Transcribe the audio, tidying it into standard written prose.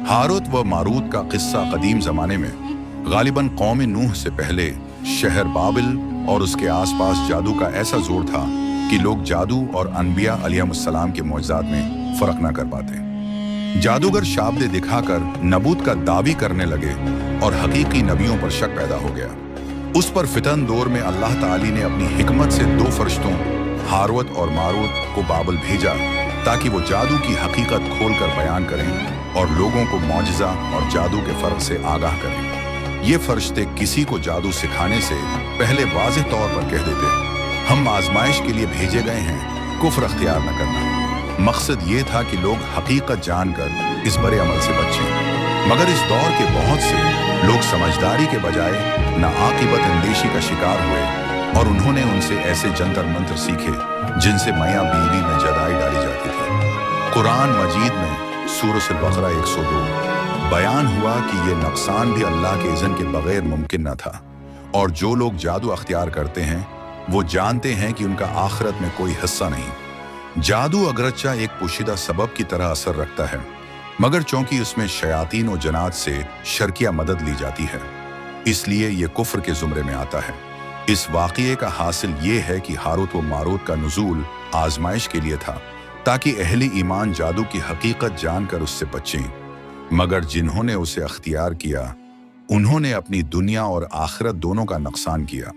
Harut व Marut का किस्सा कदीम ज़माने में गालिबन कौम नूह से पहले शहर बाबिल और उसके आसपास जादू का ऐसा जोर था कि लोग जादू और अनबिया अलैहिस्सलाम के मौजज़ात में फ़र्क न कर पाते। जादूगर शाबदे दिखाकर नबूत का दावी करने लगे और हकीकी नबियों पर शक पैदा हो गया। उस पर फितन दौर में अल्लाह ताली ने अपनी हिकमत से दो फरिश्तों हारूत और मारूत को बाबिल भेजा ताकि वो जादू की हकीकत खोलकर बयान करें और लोगों को मौजज़ा और जादू के फ़र्क से आगाह करें। ये फरिश्ते किसी को जादू सिखाने से पहले वाज़ेह तौर पर कह देते, हम आजमाइश के लिए भेजे गए हैं, कुफ्र अख्तियार न करना। मकसद ये था कि लोग हकीकत जानकर इस बुरे अमल से बचें। मगर इस दौर के बहुत से लोग समझदारी के बजाय नाआकिबत अंदेशी का शिकार हुए और उन्होंने उनसे ऐसे जंतर मंत्र सीखे जिनसे मियां बीवी में जदाई डाली जाती थी। कुरान मजीद में सूरह अल-बक़रा 102 बयान हुआ कि ये नुकसान भी अल्लाह के इज़्न के बगैर मुमकिन न था, और जो लोग जादू अख्तियार करते हैं वो जानते हैं कि उनका आखिरत में कोई हिस्सा नहीं। जादू अगरचा एक पोशीदा सबब की तरह असर रखता है, मगर चूंकि उसमें शयातीन और जनात से शर्किया मदद ली जाती है, इसलिए ये कुफ्र के ज़ुमरे में आता है। इस वाक़ये का हासिल ये है कि हारूत व मारूत का नुज़ूल आजमाइश के लिए था ताकि अहले ईमान जादू की हकीकत जानकर उससे बचें, मगर जिन्होंने उसे अख्तियार किया उन्होंने अपनी दुनिया और आखिरत दोनों का नुकसान किया।